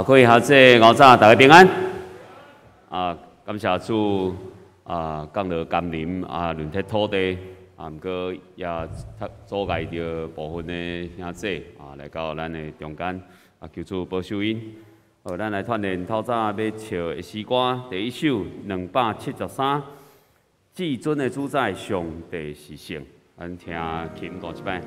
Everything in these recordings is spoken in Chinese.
各位学者、午早大家平安。感谢主降落甘霖润贴土地毋过也阻碍着部分的兄弟来到咱的中间求主保守因。好，咱来串联透早要唱的诗歌，第一首273，至尊的主宰，上帝是圣。咱听琴讲一摆。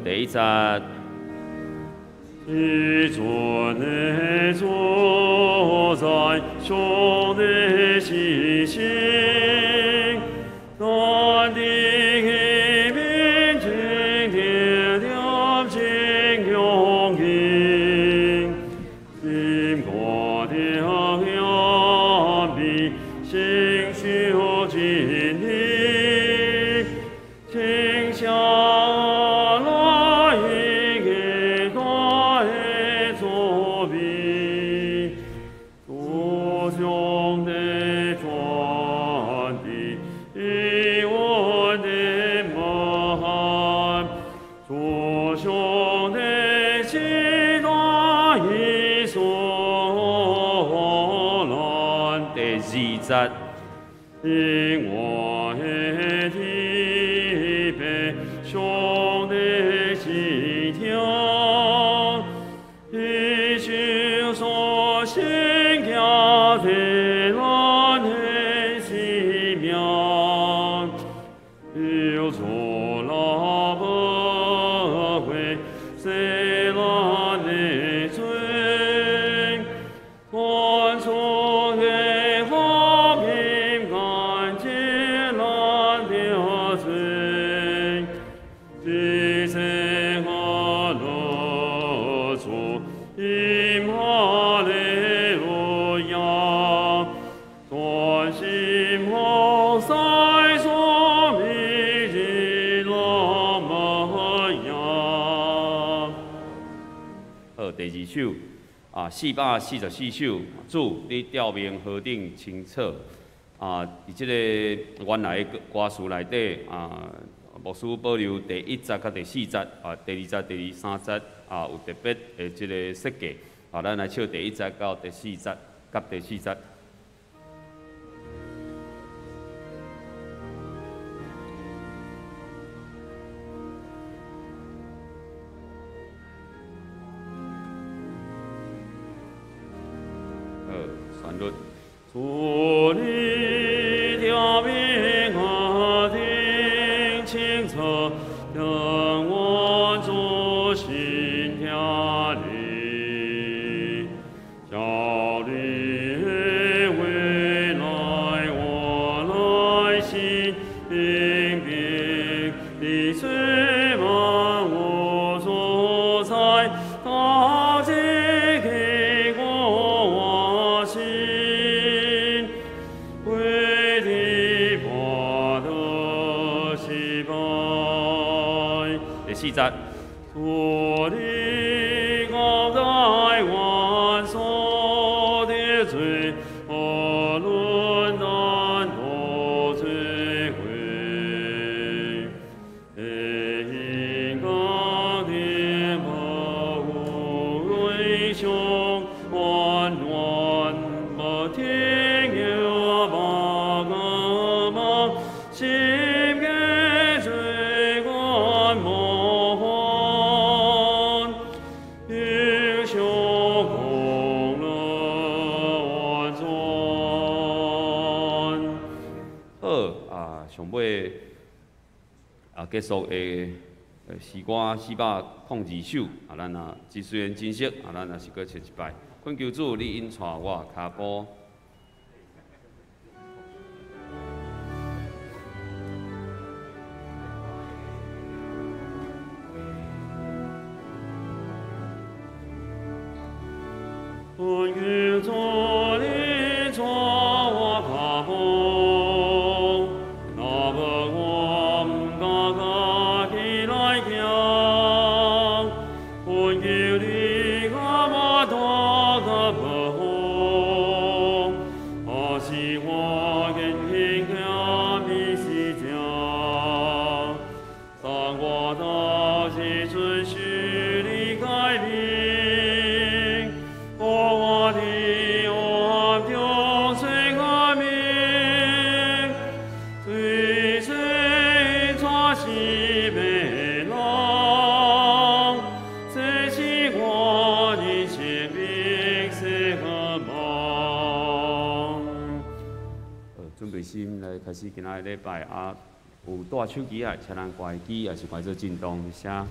第一节。至尊的主宰，上帝是圣，咱的民情天了情永恒，心过的阳明，心修真理，天下。因我的地被上帝是条，一生所行家的咱的性命，有错了不悔，谁咱的罪，关错的。第二首444首，主你调明何等清澈伫即个原来的歌词内底牧师保留第1节甲第4节第2节、第3节有特别的即个设计咱来唱第1节到第4节甲第4节。主你调明何等清澈，让我做心跳里，叫你未来我来信明明的催望我所在。4节，主你高大万所的罪，无论难多摧毁，因高的无为凶，温暖不听有把个梦心给罪观梦。上尾结束的诗歌402首咱只虽然珍惜咱也是搁唱一摆。恳求主，你引带我脚步。恳求主，你带我脚步。恳求你，我多个保护。到基准许你改名，我的我标最改名，最最抓起美郎，这是我的生命是何梦。准备心来开始今仔礼拜啊。 有带手机啊，请人关机，也是关做震动声。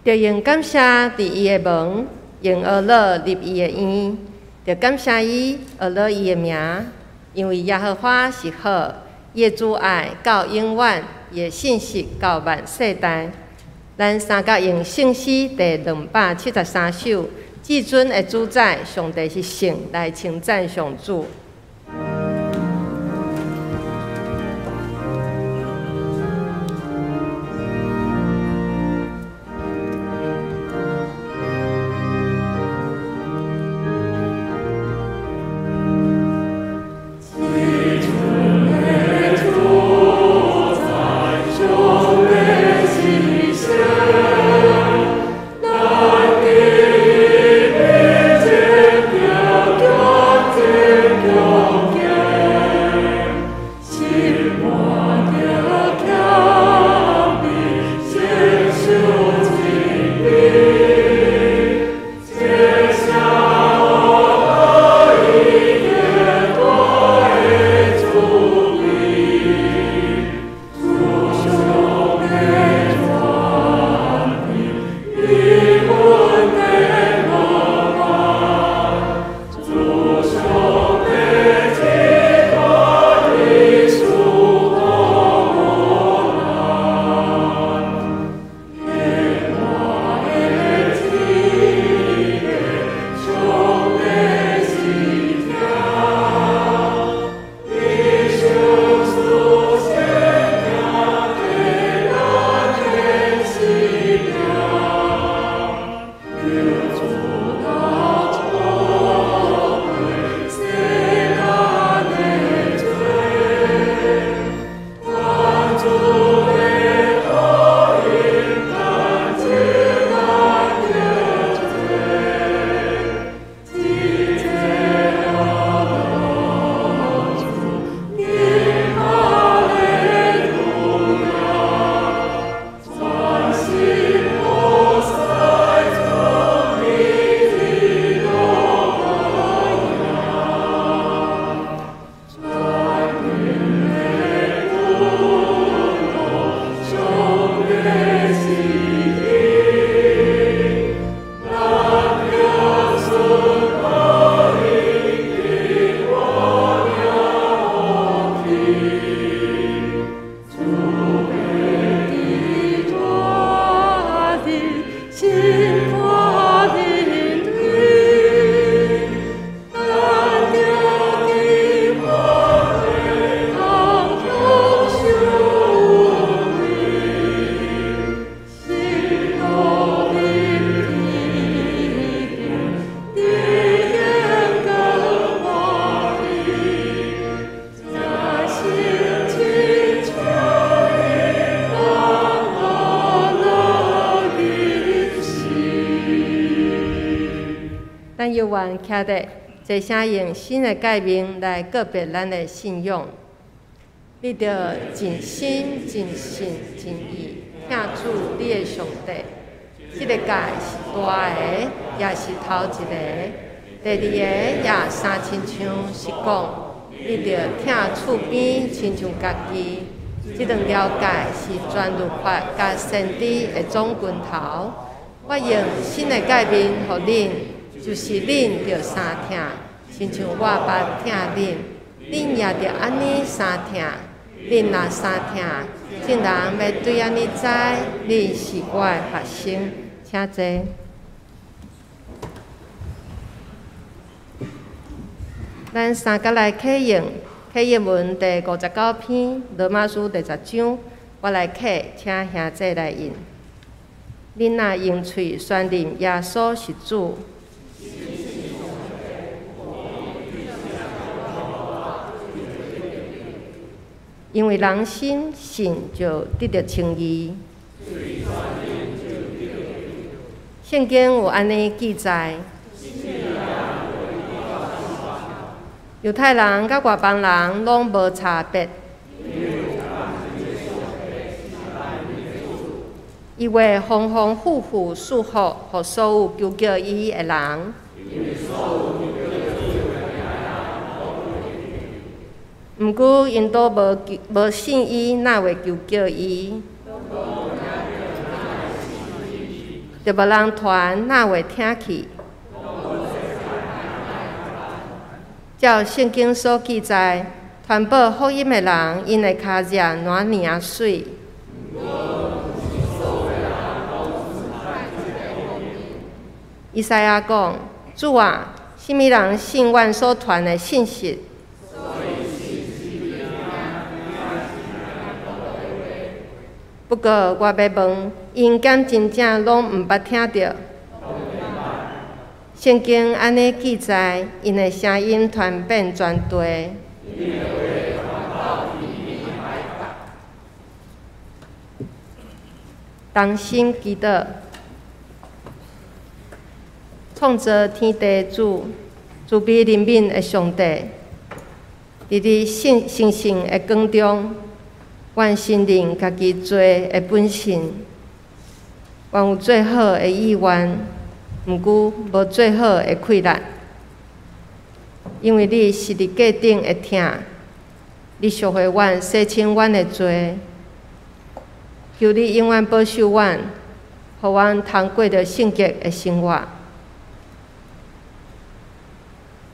着用感谢伫伊的门，用学乐入伊的院，着感谢伊学乐伊的名，因为耶和华是好，伊的主爱到永远，伊的信息到万世代。咱三角用圣诗第273首，至尊的主宰上帝是圣，来称赞上主。Thank you. 犹原徛伫，一声用新的界面来告别咱的信仰。你着尽心、尽性、尽意听主你的上帝。这个界是大个，也是头一个；第二个也三亲像是讲，你着听厝边亲像家己。这两条界是全律法甲先知的总拳头。我用新的界面予恁，就是恁着三听，亲像我捌听恁，恁也着安尼三听。恁若三听，众人要对安尼知，恁是我的学生，请坐。咱三甲来启用。启应文第59篇，罗马书第10章，我来启，请兄姐来引。恁若用嘴宣认耶稣是主，因为人心信就得到称义。圣经有安尼记载。犹太人甲外邦人拢无差别，伊会丰丰富富祝福予所有求告伊的人。毋过因都无信伊，哪会求告伊？就无人传，哪会听去？照圣经所记载，传播福音的人，因的脚迹哪尔水？以赛亚讲：主啊，什么人信阮所传的信息？不过我要问，因敢真正拢毋捌听到？圣经安尼记载，因的声音传遍全地。同心祈祷，创造天地主，慈悲怜悯的上帝，伫你神圣的光中，愿承认家己罪的本性，愿有最好的意愿。毋过无最好的困难，因为你是伫价顶会听，你赎回阮、洗清阮的罪，求你永远保守阮，互阮通过着圣洁的生活。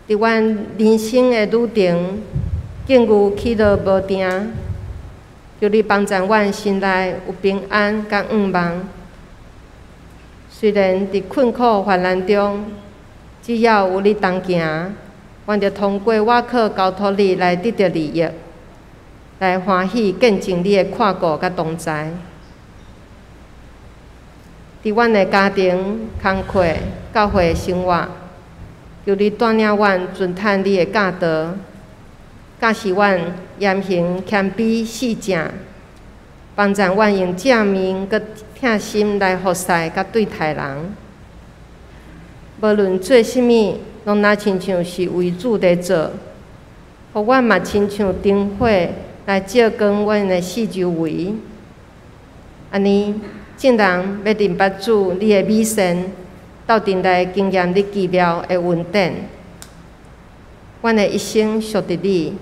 伫阮人生的旅程，境遇起落无定，求你帮助阮心内有平安甲愿望。虽然伫困苦患难中，只要有你同行，阮着通过我靠交托你来得到利益，来欢喜见证你的看顾甲同在。伫阮的家庭、工课、教会生活，求你带领阮遵趁你的教导，教示阮言行谦卑细正，帮助阮用正面佮疼心来服侍甲对待人，无论做甚物，拢若亲像是为主在做，互阮嘛亲像灯火来照光阮的四周围。安尼，众人要明白主你的美善，斗阵来经验你奇妙的恩典。阮的一生属伫你，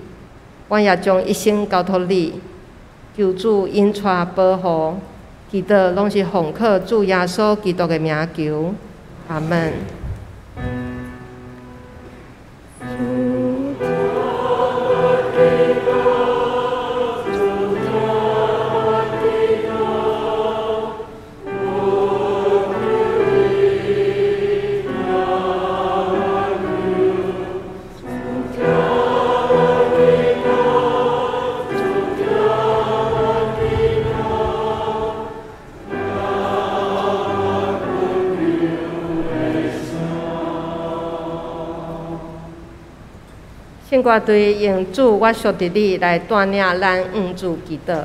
阮也将一生交托你，求主引带保护。祈祷拢是奉靠主耶稣基督的名求，阿门。圣歌队用主我属伫你来带领咱主祈祷。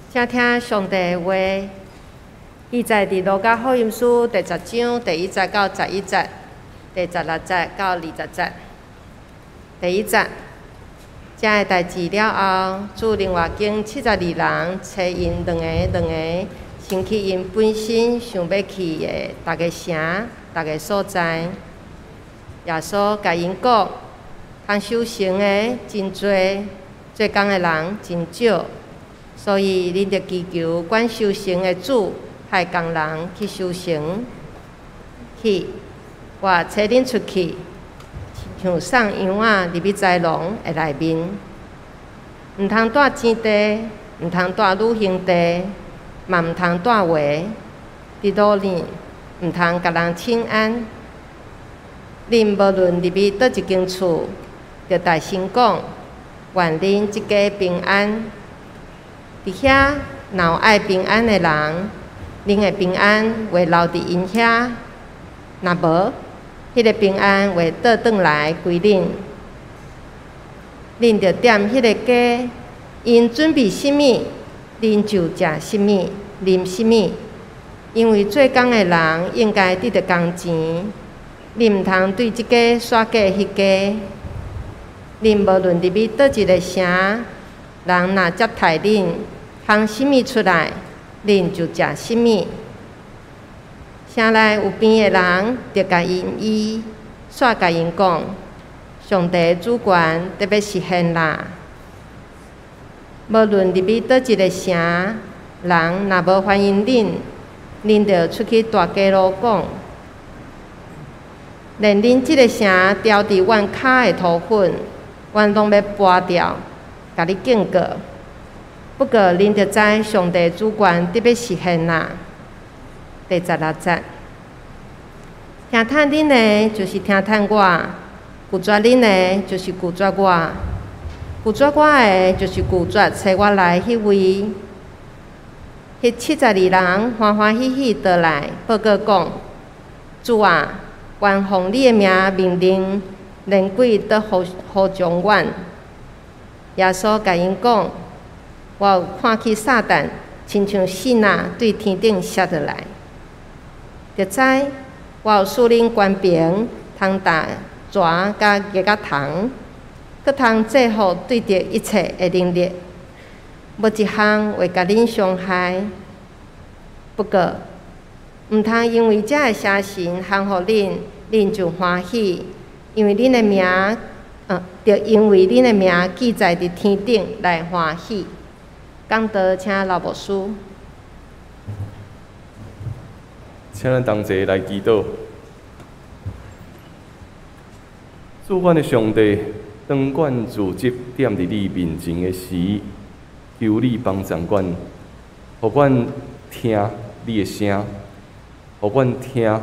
请听上帝的话，记载伫路加福音书第10章第1节到11节，第16节到20节。第1节，这个代志了后，主另外经72人找因两个，先去因本身想要去的逐个城、逐个所在。耶稣甲因讲，通修行的真多，做工的人真少。所以，恁着祈求管修行的主派工人去修行。去，我找恁出去，像送羊仔入去豺狼的内面，毋通带钱袋，毋通带旅行袋，嘛毋通带话。伫路呢，毋通甲人请安。恁无论入去倒一间厝，着大声讲，愿恁即家平安。伫遐若有爱平安的人，恁的平安会留伫因遐；若无，迄个平安会倒转来归恁。恁着踮迄个家，因准备甚物，恁就食甚物，啉甚物。因为做工的人应该得到工钱，恁毋通对即家耍假迄家。恁无论入去倒一个城，人若接待恁，烘甚物出来，恁就食甚物。城内有病的人，着甲因医，煞甲因讲，上帝主权特别实现啦。无论入去倒一个城，人若无欢迎恁，恁着出去大街路讲，连恁即个城掉伫阮骹的土粉，阮拢要拔掉，甲你警告。不过，恁着知上帝主权特别实现啦。第16节，听探恁的，就是听探我；拒绝恁的，就是拒绝我；拒绝我的，就是拒绝找我来迄位。迄72人欢欢喜喜倒来，报告讲：主啊，愿奉你的名命令，连鬼都好将阮。耶稣甲因讲：我有看去撒旦，亲像信啊对天顶摔落来。着知我有使恁官兵，通打蛇甲鸡甲虫，佮通制服对着一切的能力，无一项会甲恁伤害。不过，毋通因为这个写信降互恁，恁就欢喜，因为恁的名，着因为恁的名记载伫天顶来欢喜。讲道，请老牧师。请咱同齐来祈祷。主阮的上帝，当阮自责踮伫你面前的时，求你帮助阮，互阮听你的声，互阮听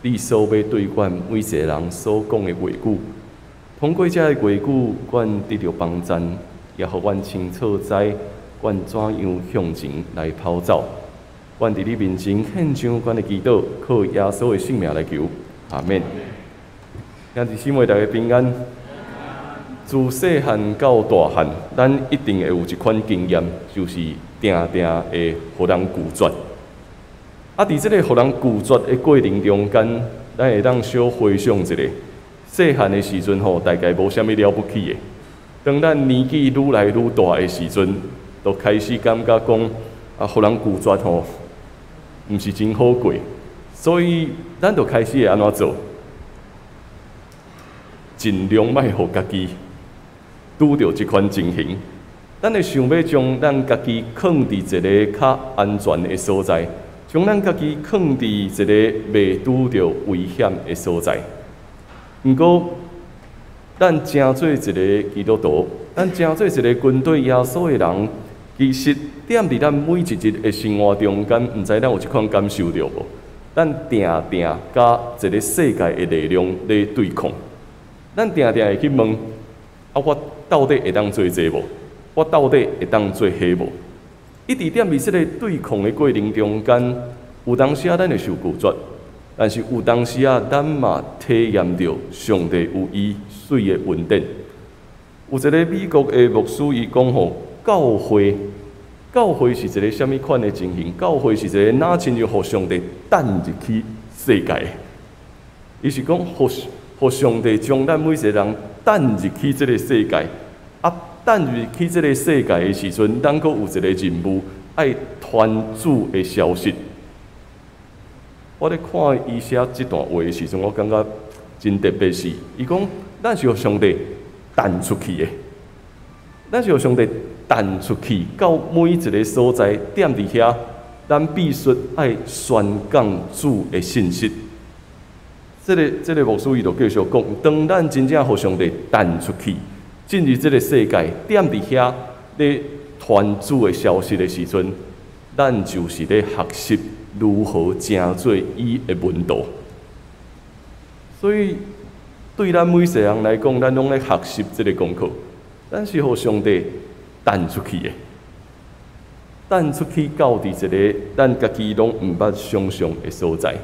你所要对阮每一个人所讲的话语。通过这个话语，阮得到帮助，也互阮清楚知阮怎样向前来跑走。阮伫你面前献上阮的祈祷，靠耶稣的性命来求，阿免。兄弟姊妹，大家平安。自细汉到大汉，咱一定会有一款经验，就是定定会互人拒绝。伫这个互人拒绝的过程中间，咱会当小回想一下，细汉的时阵吼，大概无啥物了不起的。当咱年纪愈来愈大的时阵，就开始感觉讲，互人拒绝吼，毋是真好过，所以咱就开始会安怎做？尽量莫互家己拄到这款情形，咱会想要将咱家己放伫一个较安全的所在，将咱家己放伫一个未拄到危险的所在。毋过，咱诚做一个基督徒，咱诚做一个跟对耶稣的人，其实踮伫咱每一日的生活中间，毋知咱有一款感受到无？咱定定甲一个世界的力量咧对抗，咱定定会去问：我到底会当做这无？我到底会当做迄无？一直踮伫即个对抗的过程中间，有当时咱会受拒绝，但是有当时咱嘛体验到上帝有伊水的恩典。有一个美国的牧师伊讲吼，教会教会是一个什么款的情形？教会是一个哪亲像互上帝等入去世界的？伊是讲互上帝将咱每一个人等入去这个世界，啊，等入去这个世界的时阵，咱阁有一个任务，爱传主的消息。我咧看伊写这段话的时阵，我感觉真特别是，伊讲咱是互上帝弹出去的，咱是互上帝弹出去到每一个所在，踮伫遐，咱必须爱宣讲主的信息。这个牧师伊就继续讲，当咱真正互上帝弹出去，进入这个世界，踮伫遐咧传主的消息的时阵，咱就是咧学习如何成做伊的门徒。所以对咱每一个人来讲，咱拢咧学习这个功课，咱是互上帝弹出去的，弹出去到伫一个咱家己拢毋捌想象的所在。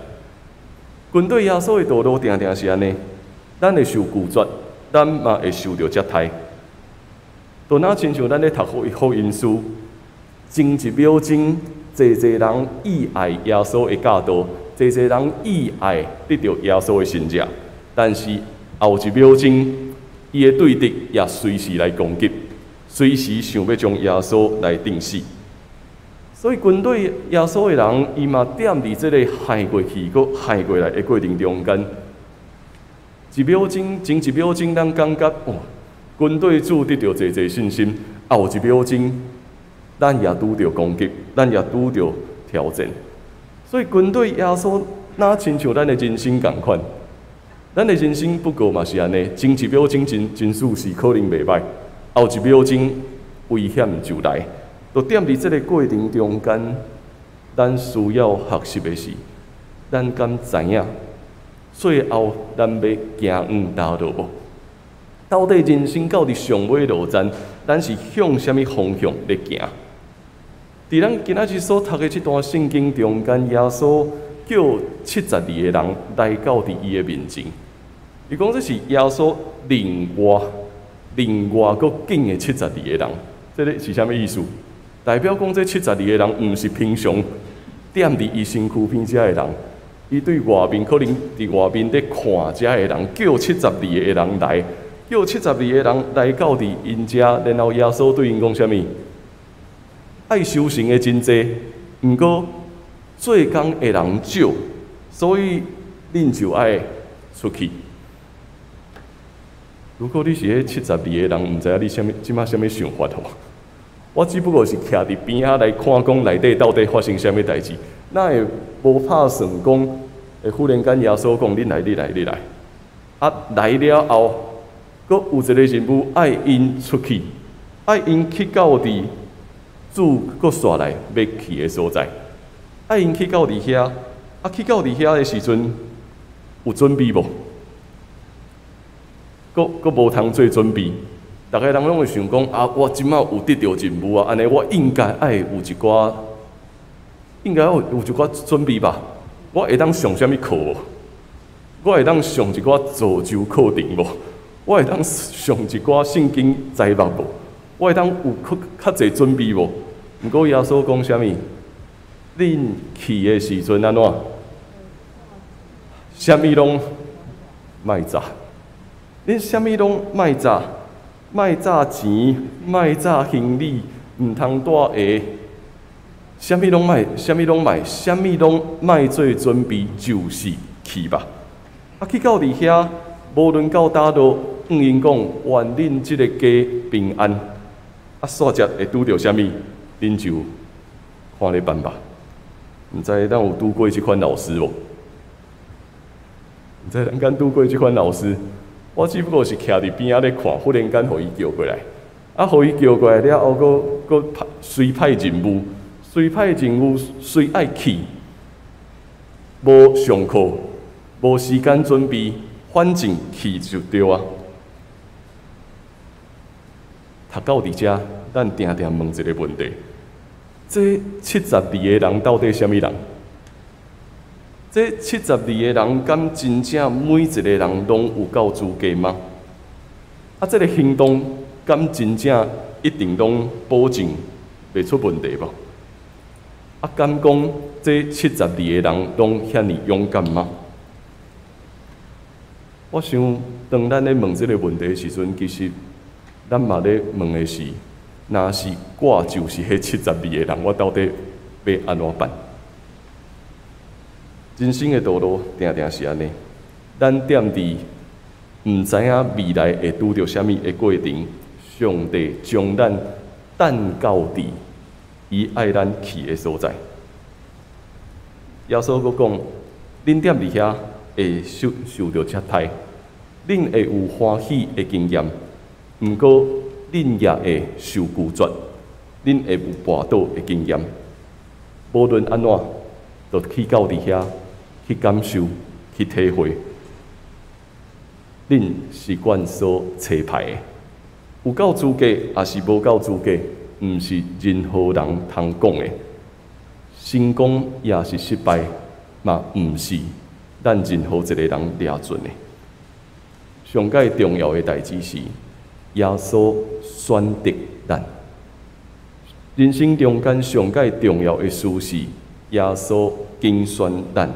军队耶稣的道路定定是安尼，咱会受拒绝，咱嘛会受到接待。就那亲像咱咧读福音书，前一秒钟，济人意爱耶稣的教导，济人意爱得到耶稣的信者，但是后一秒钟，伊的对敌也随时来攻击，随时想要将耶稣来定死。所以军队耶稣的人，伊嘛踮伫即个害过去、搁害过来的过程中间，前一秒钟，咱感觉哦，军队主得到济信心，后一秒钟，咱也拄着攻击，咱也拄着挑战。所以军队耶稣哪亲像咱的人生共款，咱的人生不过嘛是安尼，前一秒钟真属实可能袂歹，后一秒钟危险就来。就踮伫即个过程中间，咱需要学习的是，咱敢知影最后咱要行倒路无？到底人生到底上尾路站，咱是向什么方向咧行？伫咱今仔日所读的这段圣经中间，耶稣叫72个人来到伫伊的面前。伊讲这是耶稣另外搁紧的72个人，这个是啥物意思？代表讲这72个人毋是平常踮伫伊身躯边遮个人，伊对外面可能伫外面咧看遮个人，叫72个人来，叫72个人来到伫因遮，然后耶稣对因讲啥物？爱修行的真济，毋过做工的人少，所以恁就爱出去。如果你是迄72个人，毋知影你即摆啥物想法吼？我只不过是徛伫边仔来看讲内底到底发生啥物代志，哪会无拍算讲会忽然间耶稣讲你来，啊来了后，阁有一个任务爱因出去，爱因去到伫主阁煞来要去的所在，爱因去到伫遐，啊去到伫遐的时阵有准备无？阁无通做准备。大家人拢会想讲啊，我即摆有得到任务啊，安尼我应该爱有一寡准备吧。我会当上啥物课无？我会当上一寡造就课程无？我会当上一寡圣经材料无？我会当有较侪准备无？毋过耶稣讲啥物？恁去的时阵安怎？啥物拢卖炸，恁啥物拢卖炸。卖炸钱，卖炸行李，毋通带下，啥物拢卖，啥物拢卖做准备，就是去吧。啊，去到伫遐，无论到倒落，因讲愿恁即个家平安。啊，煞只会拄着啥物，恁就看咧办吧。毋知咱有拄过即款老师无？毋知咱敢拄过即款老师？我只不过是徛伫边仔咧看，忽然间互伊叫过来，啊，互伊叫过来了后，佫随派任务，随爱去，无上课，无时间准备，反正去就对啊。读到伫遮，咱定定问一个问题：这72个人到底啥物人？这72个人，敢真正每一个人拢有够资格吗？啊，这个行动敢真正一定拢保证袂袂出问题无？啊，敢讲这72个人拢遐尼勇敢吗？我想，当咱咧问这个问题的时阵，其实咱嘛咧问的是，若是我就是迄72个人，我到底要安怎办？人生的道路定定是安尼，咱踮伫毋知影未来会拄着啥物的过程，上帝将咱等到伫伊爱咱去的所在。耶稣佫讲，恁踮伫遐会受着切歹，恁会有欢喜的经验，毋过恁也会受拒绝，恁会有跋倒的经验。无论安怎，就去到伫遐去感受、去体会。恁是阮所找派的，有够资格，也是无够资格，毋是任何人通讲的。成功也是失败，嘛毋是咱任何一个人抓准的。上界重要的代志是，耶稣选择咱。人生中间上界重要的事是，耶稣拣选咱，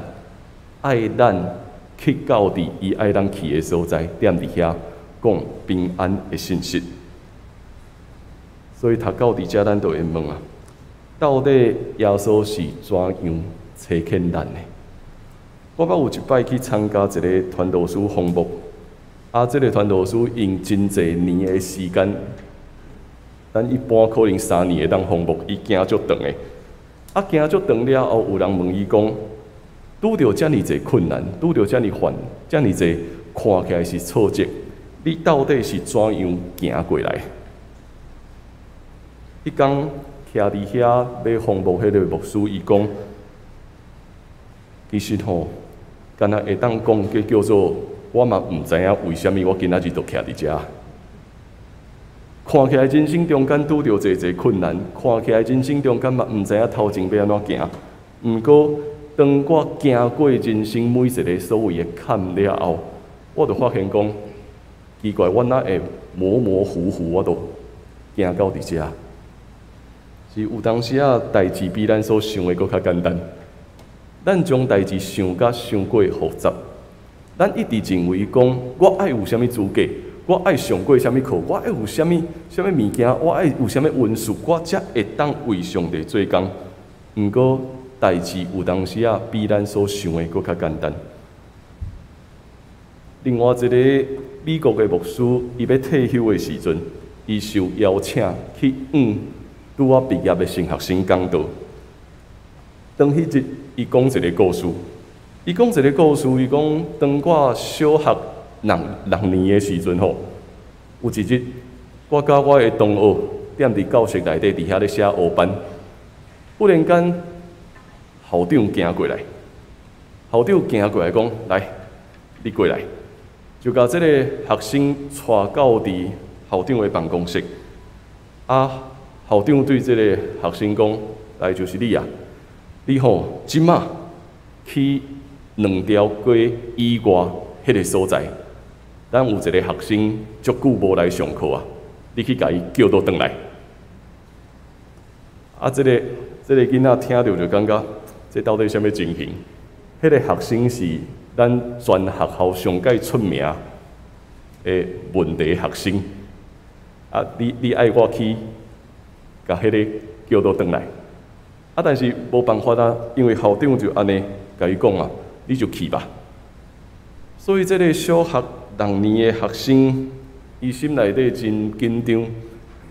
爱咱去到伫伊爱咱去的所在，踮伫遐讲平安的信息。所以读到伫遮，咱就会问啊。到底耶稣是怎样找见咱的？我捌有一摆去参加一个传道书项目，这个传道书用真侪年的时间，咱一般可能3年会当项目，伊行足长的。行足长了后，有人问伊讲，拄着遮尔侪困难，拄着遮尔侪看起来是挫折，你到底是怎样行过来？迄天徛伫遐要项目迄个牧师，伊讲，其实吼，敢若会当讲叫做，我嘛毋知影为虾米我今仔日就徛伫遮。看起来人生中间拄着侪困难，看起来人生中间嘛毋知影头前要安怎行。毋过，当我行过人生每一个所谓的坎了后，我就发现讲，奇怪，我哪会模模糊糊，我都行到伫遮。是有当时代志比咱所想的搁较简单。咱将代志想甲伤过复杂，咱一直认为讲，我爱有啥物资格，我爱上过啥物课，我爱有啥物物件，我爱有啥物温数，我才会当为上帝做工。毋过代志有当时比咱所想的搁较简单。另外一个美国的牧师，伊要退休的时阵，伊受邀请去拄我毕业的新学生讲道。当迄日，伊讲一个故事。伊讲当我小学6年的时阵吼，有一日，我甲我的同学踮伫教室内底伫遐咧写黑板，忽然间，校长行过来，讲：来，你过来。就甲这个学生带到伫校长的办公室。校长对这个学生讲：来，就是你啊！你吼即马去2条街以外迄个所在，咱有一个学生足久无来上课啊，你去甲伊叫倒转来。这个囡仔听到就感觉，这到底什么情形？迄个学生是咱全学校上界出名的问题学生。你爱我去？甲迄个叫倒转来，但是无办法因为校长就安尼甲伊讲你就去吧。所以这个小学6年的学生，伊心内底真紧张，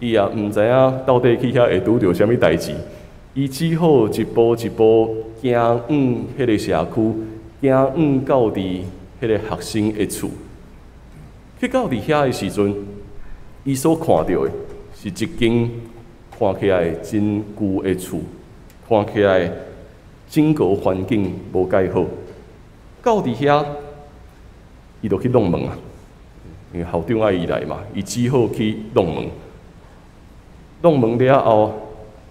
伊也毋知影到底去遐会拄着啥物代志，伊只好一步一步行往迄个社区，行往到伫迄个学生的厝。去到伫遐的时阵，伊所看到的是一间看起来真旧的厝，看起来整个环境无介好。到伫遐，伊就去弄门因为校长爱伊来嘛，伊只好去弄门。弄门了后，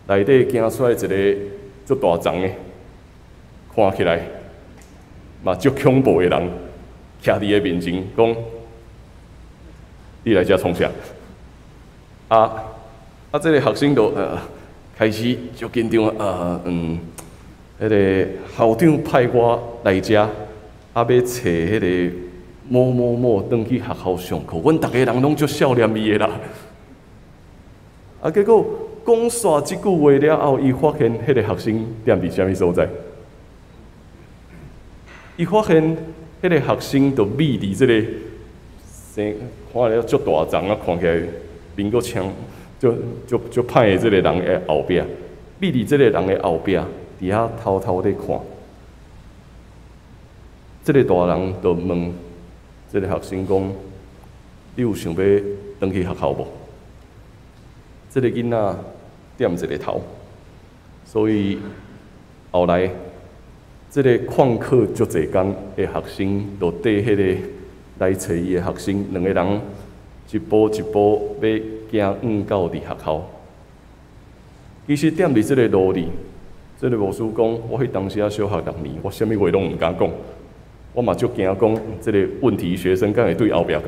内底行出来一个足大丛的，看起来嘛足恐怖的人，徛伫伊面前讲：你来遮创啥？这个学生就开始就紧张迄个校长派我来遮，要找迄个某某某转去学校上课，阮逐个人拢足少年伊的啦。结果讲煞即句话了后，伊发现迄个学生踮伫啥物所在？伊发现迄个学生就秘伫即个生看了足大张啊，看起来面阁青，足歹的即个人的后壁，秘伫即个人的后壁，伫遐偷偷咧看。即个大人就问即个学生讲：“你有想要转去学校无？”即个囡仔点一个头，所以后来即个旷课足侪工的学生，就缀迄个来找伊的学生，两个人一步一步要行到伫学校。其实踮伫即个路里，即个牧师讲：“我迄当时啊小学6年，我啥物话拢毋敢讲，我嘛足惊讲即个问题学生敢会对后壁甲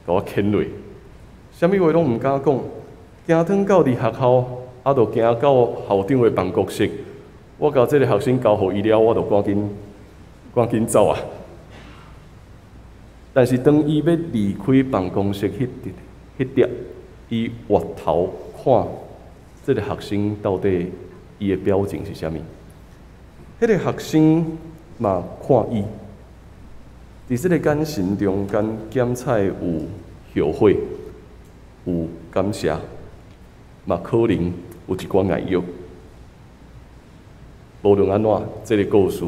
我牵落，啥物话拢毋敢讲。”行转到伫学校，就行到校长的办公室。我甲即个学生交互伊了，我就赶紧走啊！但是当伊要离开办公室迄点，伊回头看即个学生到底伊的表情是啥物？迄个学生嘛看伊，伫即个眼神中间检采有后悔，有感谢。嘛，可能有一寡爱欲。无论安怎，这个故事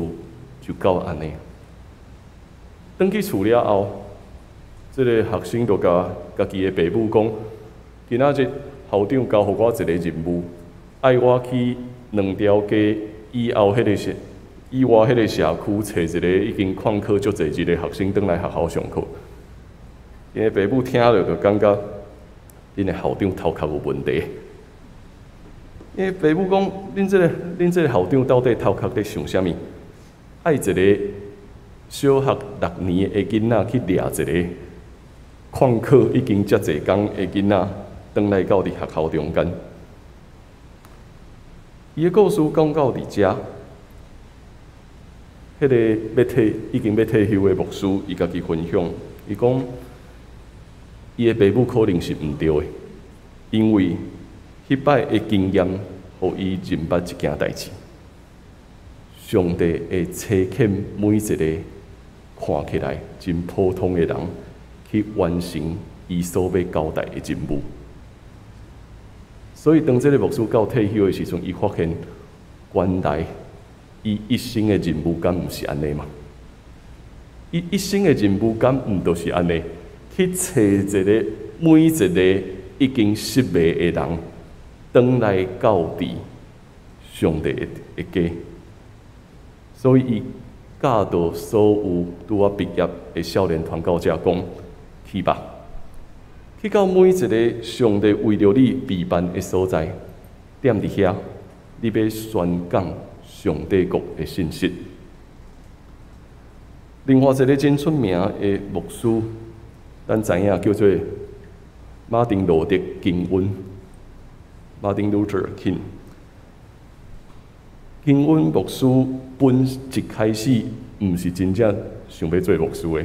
就到安尼。转去厝了后，这个学生就甲家己的爸母讲：今仔日校长交互我一个任务，爱我去2条街以外迄个社区找一个已经旷课足侪日的学生，转来学校上课。因的爸母听了就感觉，恁的校长头壳有问题。因为爸母讲，恁这个校长到底头壳在想啥物？爱一个小学6年的囡仔去掠一个旷课已经遮侪工的囡仔，转来到伫学校中间。伊的故事讲到伫遮，迄个已经要退休的牧师，伊家己分享，伊讲，伊的爸母可能是毋对的，因为迄摆的经验，互伊认捌一件代志：上帝会差遣每一个看起来真普通的人，去完成伊所要交代的任务。所以，当这个牧师到退休的时阵，伊发现，原来伊一生的任务敢毋是安尼嘛？伊一生的任务敢毋都是安尼？去找每一个已经失迷的人。转来到伫上帝的家，所以伊教导所有拄啊毕业的少年传教者讲：去吧，去到每一个上帝为着你备办的所在，踮伫遐，你要宣讲上帝国的信息。另外一个真出名的牧师，咱知影叫做马丁路德金恩。Martin Luther King， 金恩牧师本一开始毋是真正想要做牧师的，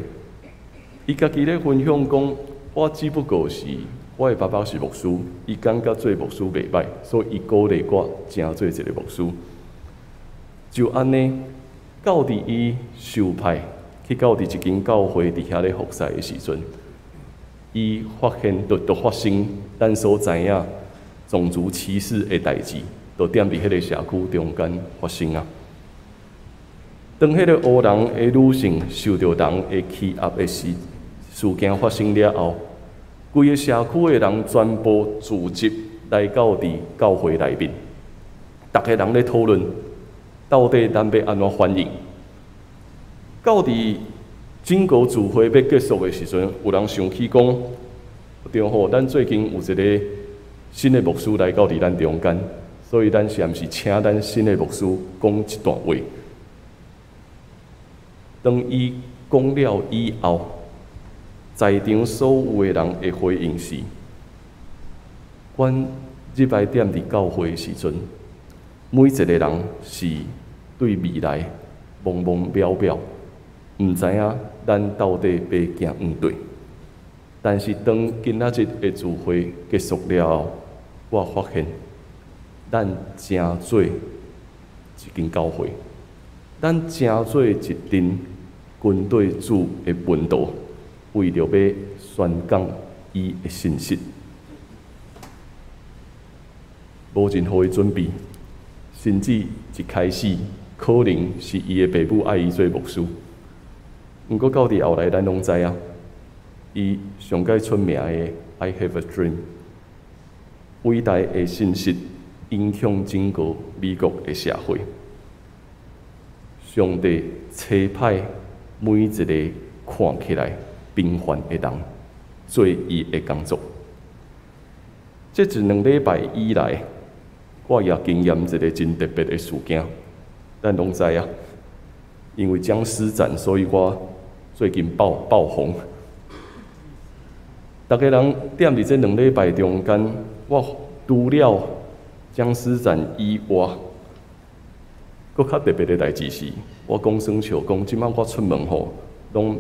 伊家己咧分享讲，我只不过是我的爸爸是牧师，伊感觉做牧师袂歹，所以伊鼓励我正做一个牧师。就安尼，到伫伊受派去到伫一间教会伫遐咧服侍的时阵，伊发现就发生咱所知影。种族歧视的代志，就踮伫迄个社区中间发生啊。当迄个黑人的女性受到人的欺压的事件发生了后，规个社区的人全部聚集来到伫教会内面，逐个人咧讨论，到底咱要安怎反应？到伫整个聚会要结束的时阵，有人想起讲，对吼，咱最近有一个。新的牧师来到伫咱中间，所以咱是毋是请咱新的牧师讲一段话？当伊讲了以后，在场所有的人的回应是：阮入来踮伫教会的时阵，每一个人是对未来茫茫渺渺，毋知影咱到底要行毋对。但是当今仔日的聚会结束了后，我发现，咱正做一间教会，咱正做一阵军队主的门徒，为着要宣讲伊的信息，无任何的准备，甚至一开始可能是伊的爸母爱伊做牧师，毋过到伫后来，咱拢知影，伊上界出名的 I Have a Dream， 伟大的信息影响整个美国的社会。上帝差派每一个看起来平凡的人做伊的工作。这1-2礼拜以来，我也经验一个真特别的事件。咱拢知啊，因为僵尸战，所以我最近爆红。大家人踮伫这2礼拜中间，我除了僵尸战以外，搁较特别的代志是，我讲算笑讲，即摆我出门吼，拢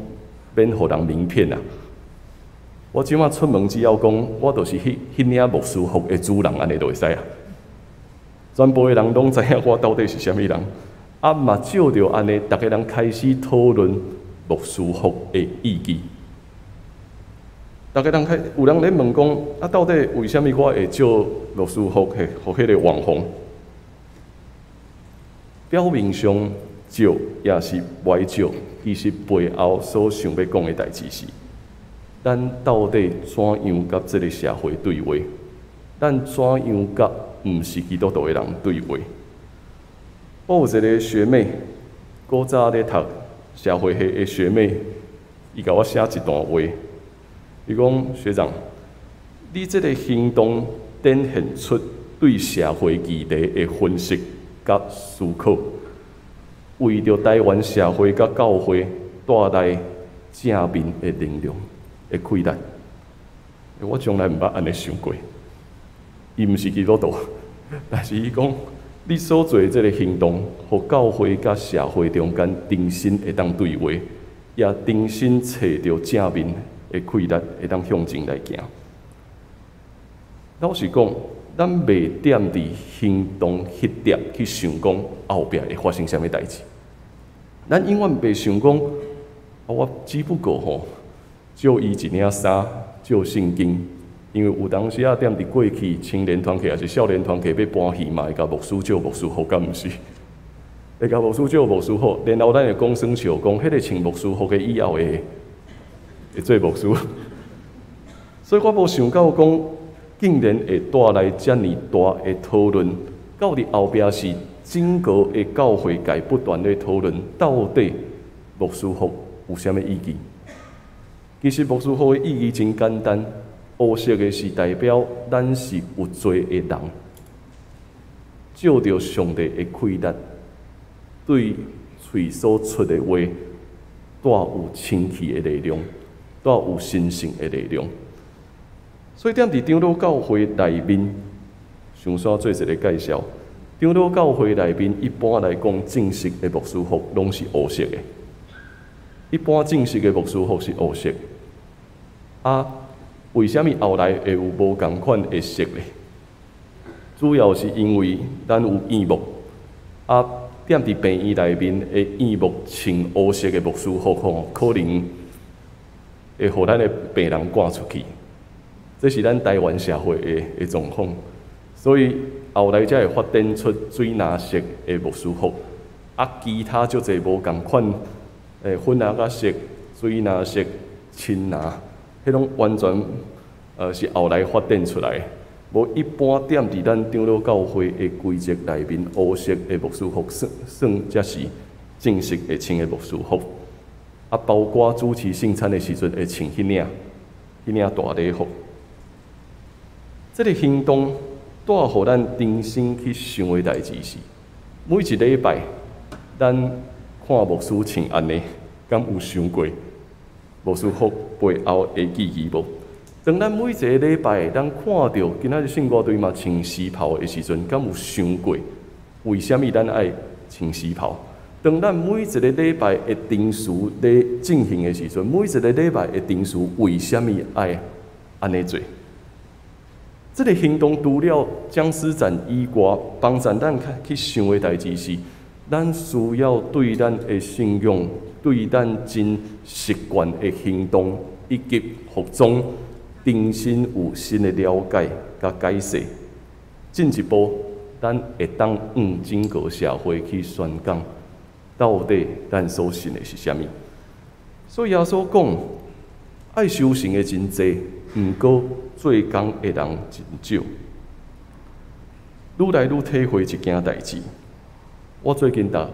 免互人名片啊。我即摆出门只要讲，我就是迄领牧师服的主人，安尼就会使啊。全部的人拢知影我到底是啥物人，啊嘛照着安尼，大家人开始讨论牧师服的意义。大家人有人咧问讲，啊到底为虾米我会借牧师服去互迄个网红？表面上借也是歪借，其实背后所想要讲的代志是，咱到底怎样甲这个社会对话？咱怎样甲毋是基督徒的人对话？我有一个学妹，古早咧读社会系的学妹，伊甲我写一段话。伊讲学长，你这个行动展现出对社会议题的分析甲思考，为着台湾社会甲教会带来正面的能量的开展。我从来毋捌安尼想过，伊毋是基督徒，但是伊讲你所做这个行动，互教会甲社会中间重新会当对话，也重新找到正面的开力，会当向前来行。老实讲，咱袂踮伫行动迄点去想讲后壁会发生啥物代志。咱永远袂想讲，我只不过吼借伊一领衫，借圣经，因为有当时啊踮伫过去青年团体也是少年团体要搬戏嘛，会甲牧师借牧师服，敢毋是？会甲牧师借牧师服，然后咱会讲算笑讲，迄个穿牧师服的以后会做牧师。所以我无想到讲，竟然会带来遮尔大的讨论，到伫后壁是整个的教会界不断的讨论，到底牧师服有啥物意义？其实牧师服的意义真简单，黑色的是代表咱是有罪的人，照着上帝的开力，对嘴所出的话，带有清气的力量，带有神圣的力量。所以踮伫长老教会内面，想先做一个介绍。长老教会内面一般来讲，正式的牧师服拢是黑色的。一般正式的牧师服是黑色。啊，为什么后来会有无同款的色呢？主要是因为咱有院牧，啊，踮伫病院内面的院牧穿黑色的牧师服吼，可能会互咱的病人赶出去。这是咱台湾社会的状况，所以后来才会发展出水蓝色的牧师服，啊，其他足侪无共款，粉蓝甲色、水蓝色、青蓝，迄种完全是后来发展出来。无一般踮伫咱长老教会的规则内面，黑色的牧师服算才是正式会穿的牧师服，啊，包括主持圣餐的时阵会穿迄领大礼服。这个行动带互咱重新去想的代志是，每一礼拜咱看牧师穿安尼，敢有想过牧师服背后的意义无？当咱每一个礼拜，咱看到今仔日圣歌队嘛穿旗袍的时阵，敢有想过为虾米咱爱穿旗袍？当咱每一个礼拜的定时咧进行的时阵，每一个礼拜的定时为虾米爱安尼做？这个行动除了僵尸展以外，帮助咱去想的代志是，咱需要对咱的信仰、对咱真习惯的行动以及服装，重新有新的了解甲解释。进一步，咱会当整个社会去宣讲。到底咱所信的是啥物？所以耶稣讲，爱修行的真济，毋过做工的人真少。愈来愈体会一件代志。我最近甲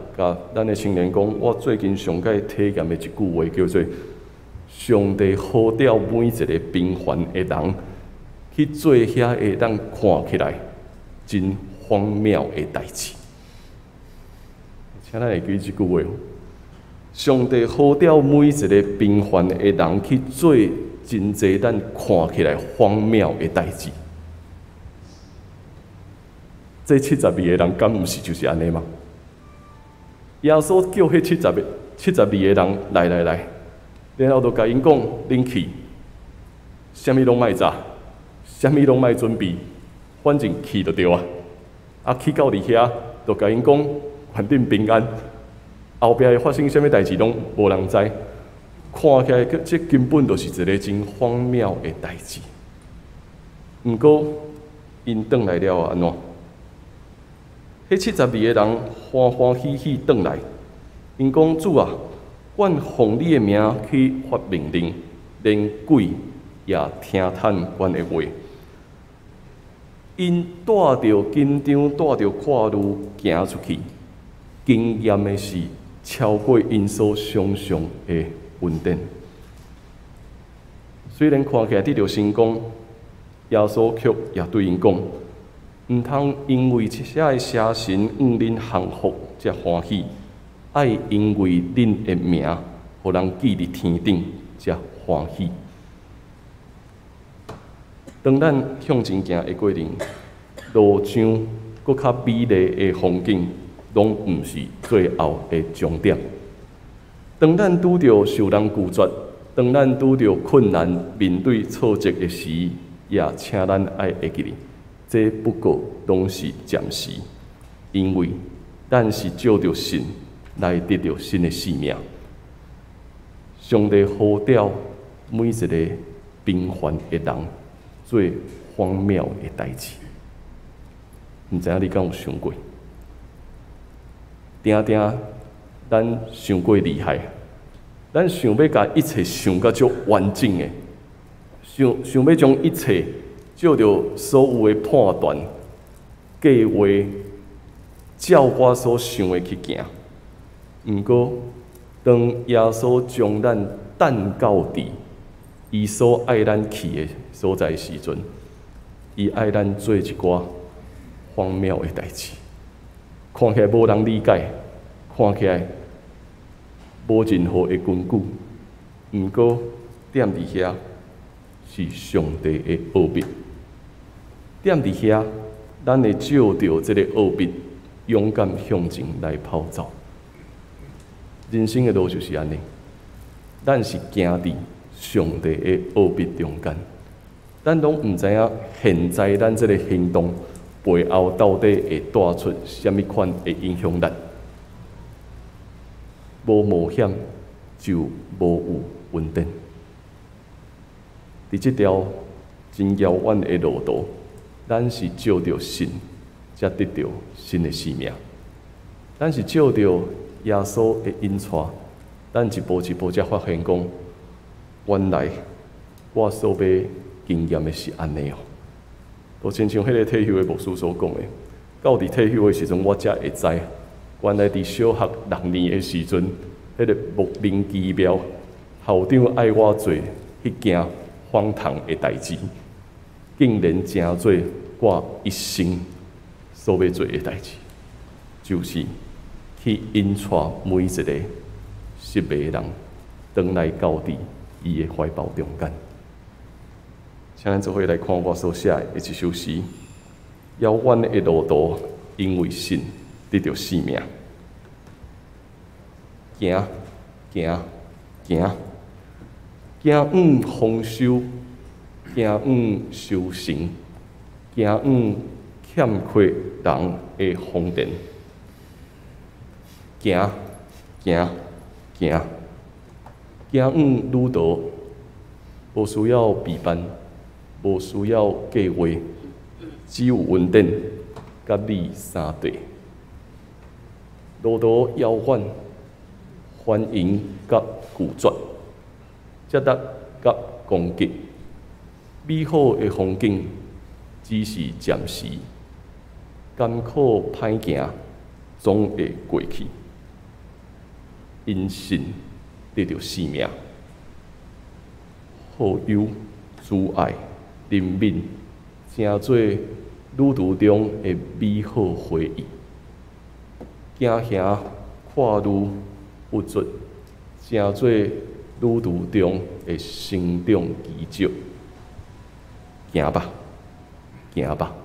咱的青年讲，我最近上界体验的一句话叫做：上帝呼召每一个平凡的人去做遐会当看起来真荒谬的代志。请咱会记这句话：上帝呼召每一个平凡的人去做真济咱看起来荒谬的代志。这72个人，敢毋是就是安尼吗？耶稣叫迄72个人来，然后就甲因讲：恁去，啥物拢莫查，啥物拢莫准备，反正去就对啊。啊，去到伫遐，就甲因讲。反正平安，后壁会发生啥物代志拢无人知。看起来，这根本就是一个真荒谬的代志。毋过，因转来了安怎？迄72个人欢欢喜喜转来，因讲主啊，阮奉你的名去发命令，连鬼也听叹阮的话。因带着紧张，带着跨路行出去。经验的是超过因所想象的稳定。虽然看起来得到成功，耶稣却也对因讲：毋通因为这些的邪神向恁降服才欢喜，爱因为恁的名，互人记伫天顶才欢喜。当咱向前行的过程，路上搁较美丽的风景。拢毋是最后的终点。当咱拄着受人拒绝，当咱拄着困难、面对挫折的时，也请咱爱会记哩，这不过拢是暂时，因为咱是照着神来得到新的生命。上帝呼召每一个平凡的人做荒谬的代志，毋知影你敢有想过？咱想过厉害，咱想要甲一切想甲足完整的，想要将一切照着所有的判断、计划，照我所想的去行。毋过，当耶稣将咱等到伫伊所爱咱去的所在时阵，伊爱咱做一寡荒谬的代志。看起来无人理解，看起来无任何的根据，毋过踮伫遐是上帝的奥秘。踮伫遐，咱会照着这个奥秘，勇敢向前来跑走。人生的路就是安尼，咱是行伫上帝的奥秘中间，咱拢毋知影现在咱这个行动。背后到底会带出什么款的影响力？无冒险就无有稳定。伫这条真遥远的路途，咱是照着神，才得到新的生命。咱是照着耶稣的引带，咱一步一步才发现讲，原来我所要经验的是安尼哦。就亲像迄个退休的牧师所讲的，到伫退休的时阵，我才会知，原来伫小学6年的时阵，迄个莫名其妙，校长爱我做迄件荒唐的代志，竟然成做我一生所要做的代志，就是去引带每一个失迷的人，转来到伫伊的怀抱中间。请咱做伙来看我所写的一首诗：遥远的路途，因为信得到性命。行行行，行往丰收，行往修成，行往欠缺人的丰田。行行行，行往旅途，无需要备班，无需要计划，只有稳定甲你三地。路途遥远，欢迎甲拒绝，接得甲攻击。美好的风景只是暂时，艰苦歹行总会过去。因信得到性命，好友、挚爱、怜悯，成做旅途中的美好回忆。行行跨路不足，成做旅途中的成长奇迹。行吧，行吧，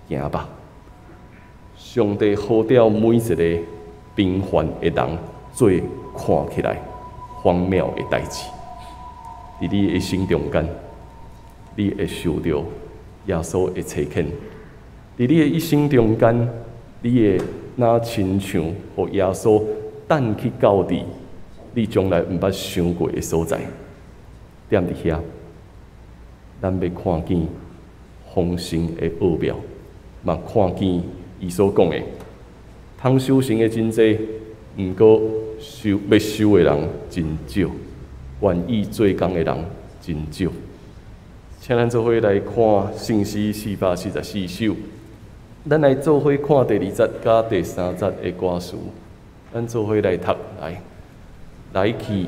行吧！上帝呼召每一个平凡的人，做看起来荒谬的代志。伫你的一生中间，你会受到耶稣的差遣；伫你的一生中间，你会若亲像互耶稣等去到伫你将来毋捌想过的所在。踮伫遐，咱要看见丰盛的奥妙，嘛看见伊所讲的，通修行的真济，毋过要修的人真少，愿意做工的人真少。请咱做伙来看圣诗444首，咱来做伙看第2节甲第3节的歌词，咱做伙来读来去，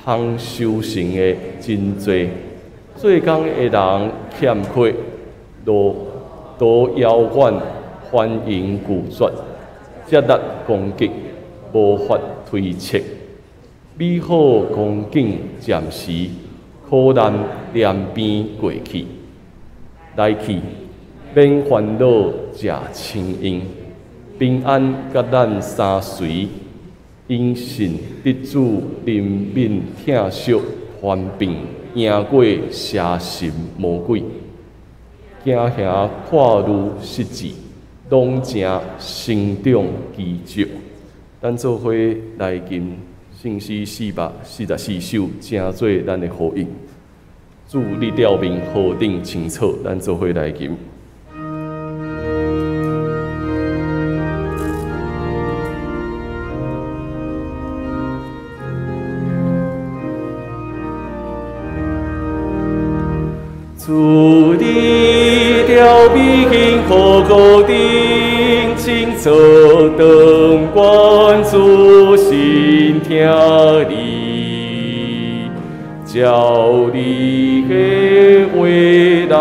通修行的真济，做工的人欠缺，路途遥远，欢迎拒绝，接力攻击，无法推测。美好光景暂时，苦难连边过去。来去，免烦恼，食清音，平安甲咱相随。因信得主怜悯疼惜，患病赢过邪神魔鬼。行行跨路实际，拢成成长奇迹。咱做伙来吟圣诗444首，成做咱的呼应。祝你吊明河顶青草，咱做伙来吟。祝你吊明河顶青草，灯光主心听你，照你的未来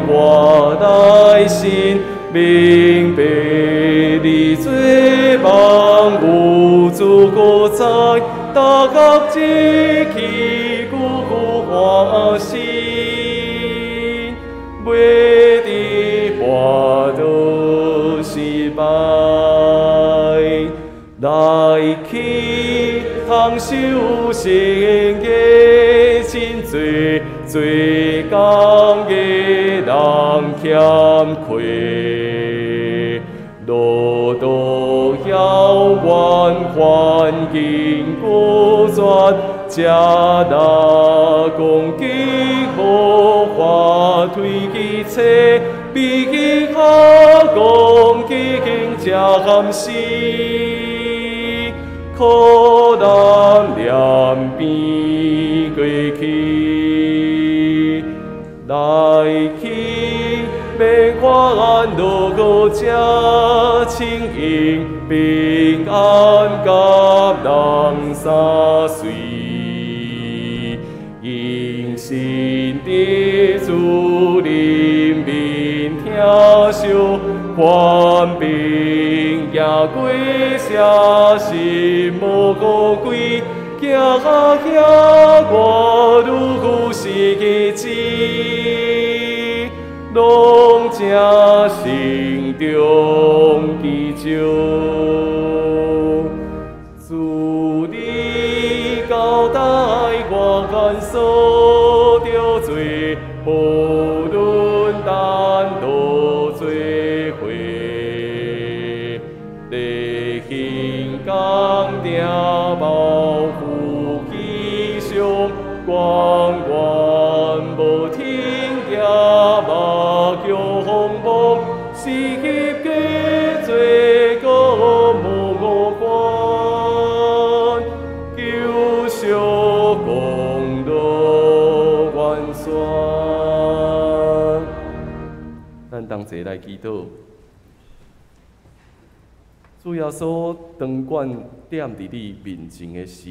我来信，明白你最望无主国在，大学志气孤孤欢喜。袂伫花都失败，来去通修行的真多，做工的人欠缺，路途遥远，环境孤绝，吃力攻击好化推起车，比起下攻击正含死，苦难两边过去，来去免烦恼个正清盈，平安甲人相随。因信的主怜悯疼惜，患病也归下心无过归，行下我如是个志。拢正心中祈求。主你交代我愿所着罪，无论单独罪悔，地心刚定保护吉祥，光源无听见目叫风暴，失去过罪过无我关，救赎公道完全。咱同齐来祈祷。主耶稣当管踮伫你面前的时，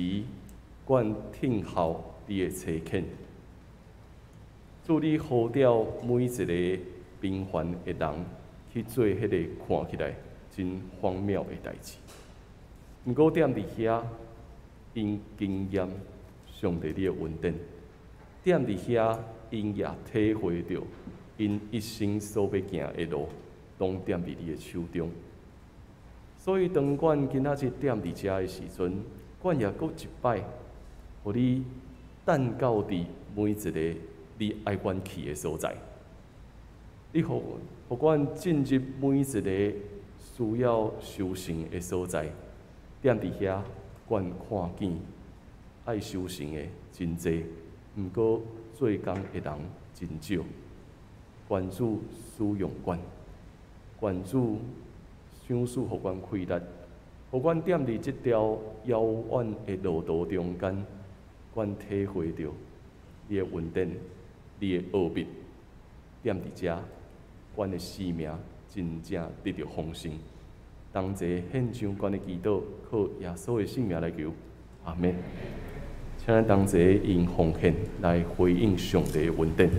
愿听候你的差遣。主你呼召每一个平凡的人去做迄个看起来真荒谬的代志。毋过踮伫遐，因经验上帝你的恩典；踮伫遐，因也体会到因一生所要行的路，拢踮伫你的手中。所以，当阮今仔日踮伫遮的时阵，阮也搁一摆，互你等到伫每一个你爱阮去的所在。你互阮进入每一个需要修行的所在，踮伫遐，阮看见爱修行的真济，毋过做工的人真少。愿主使用阮，愿主想使互阮开力，互阮踮伫即条遥远的路途中间，阮体会到你的恩典，你的奥秘。踮伫遮，阮的生命真正得到丰盛。同齐献上阮的祈祷，靠耶稣的圣名来求，阿门。请咱同齐用奉献来回应上帝的恩典。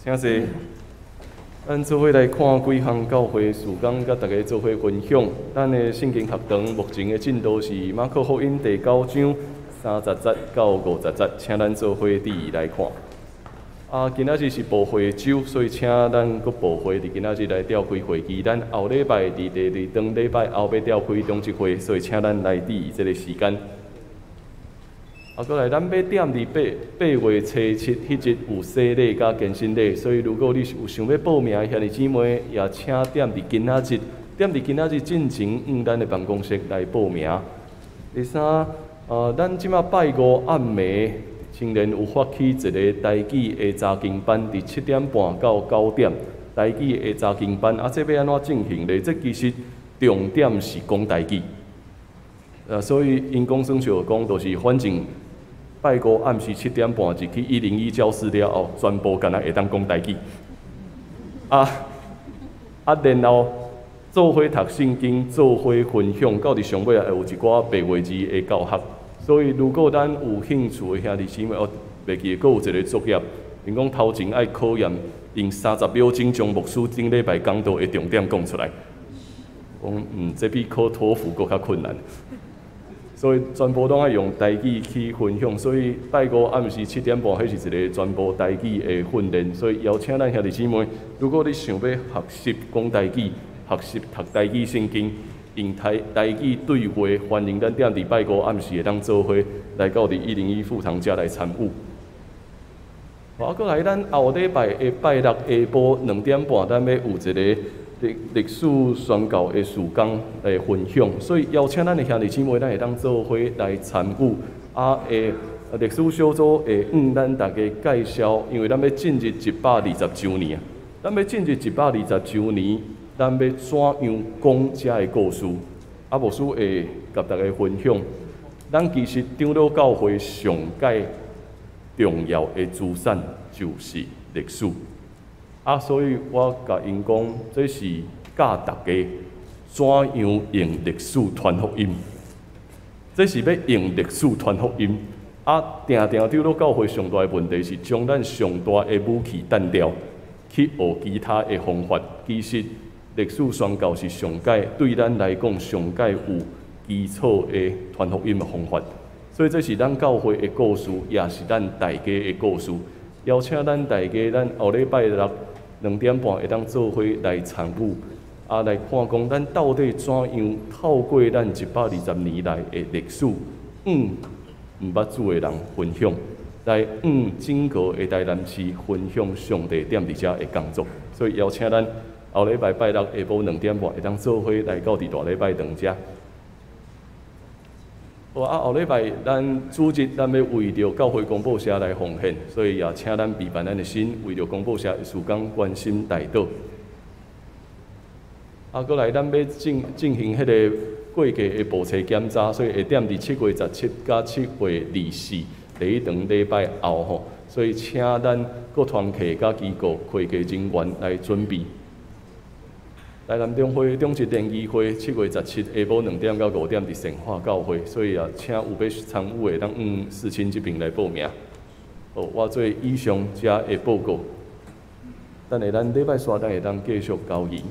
请坐，咱做伙来看几项教会事工，甲大家做伙分享。咱的圣经学堂目前的进度是马可福音第9章30节到50节，请咱做伙第二来看。今仔日是部会周，所以请咱各部会伫今仔日来召开会期。咱后礼拜伫第2当礼拜后要召开中职会，所以请咱来第这个时间。过来，咱要点8月初7迄日有洗礼甲健身礼，所以如果你有想要报名，兄弟姊妹也请点伫今仔日，点伫今仔日进前咱的办公室来报名。第三，咱即马拜五暗暝，青年有发起一个台语的查经班，伫7点半到9点，台语的查经班，这要安怎进行咧？这其实重点是讲台语。所以因公孙小讲，就是反正。拜五暗时7点半入去101教室了后，全部干那会当讲台语。然后做伙读圣经，做伙分享，到伫上尾也有一寡白话字的教学。所以如果咱有兴趣的兄弟姊妹，袂记阁有一个作业，因讲头前爱考验，用30秒钟将牧师顶礼拜讲道的重点讲出来。讲这比考托福阁较困难。所以全部拢爱用台语去分享，所以拜五暗时7点半，迄是一个全部台语的训练。所以邀请咱兄弟姊妹，如果你想要学习讲台语、学习读台语圣经、用台语对话，欢迎咱点伫拜五暗时会当做伙来到伫101副堂遮来参与。过来，咱后礼拜的拜六下晡2点半，咱要有一个。历史宣教的事工来分享，所以邀请咱的兄弟姊妹，咱会当做伙来参与。历史小组会咱大家介绍，因为咱要进入120周年，咱要进入120周年，咱要怎样讲这个故事？牧师会甲大家分享，咱其实长老教会上界重要的资产就是历史。所以我甲因讲，这是教大家怎样用历史传福音。这是要用历史传福音。定长老教会上大的问题是将咱上大的武器弹掉，去学其他的方法。其实历史宣教是上界对咱来讲上界有基础的传福音的方法。所以这是咱教会的故事，也是咱大家的故事。邀请咱大家，咱后礼拜六。2点半会当做伙来参与，来看讲咱到底怎样透过咱120年来的历史，毋捌主的人分享，来整个的台南市分享上帝踮伫遮的工作。所以邀请咱后礼拜拜六下晡2点半会当做伙来到伫大礼拜堂遮。后礼拜咱主日咱要为着教会公报社来奉献，所以也请咱备办咱的心，为着公报社的事工关心代祷。过来咱要进行迄个过季的步车检查，所以会点伫7月17甲7月24第一场礼拜后吼，所以请咱各团契甲机构会计人员来准备。台南中会中职联谊会7月17下晡2点到5点伫圣化教会，所以也请有要参与的，当事亲这边来报名。我做以上遮的报告，等下咱礼拜三会当继续交易。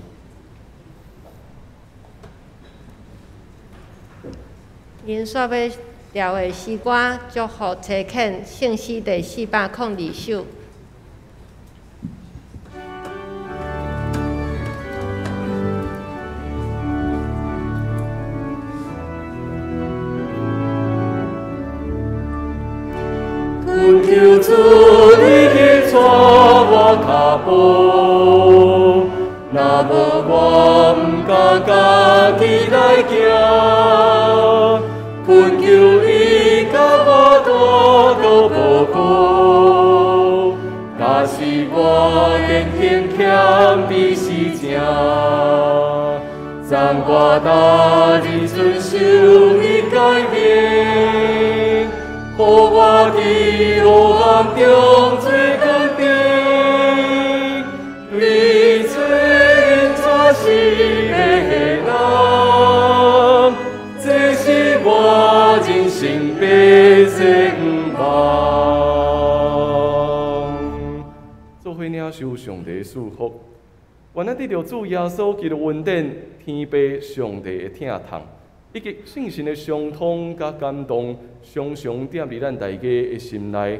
因煞要调的诗歌，祝福车肯信息第402首。求主你去带我脚步，若无我毋敢家己来行。恳求伊甲我带到步步，假使我坚强比是正，让我踏日遵守伊改变。予我伫黑暗中做光明，你做因怎是的人，这是我人生必经望。做伙领受上帝的祝福，愿咱得到主耶稣基督恩典，天父上帝的疼痛。以及圣神的相通甲感动，常常踮伫咱大家的心内，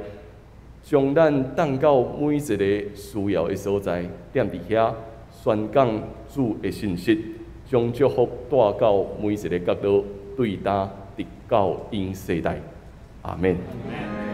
将咱带到每一个需要的所在，踮伫遐宣讲主的信息，将祝福带到每一个角落，对答直到因世代。阿门。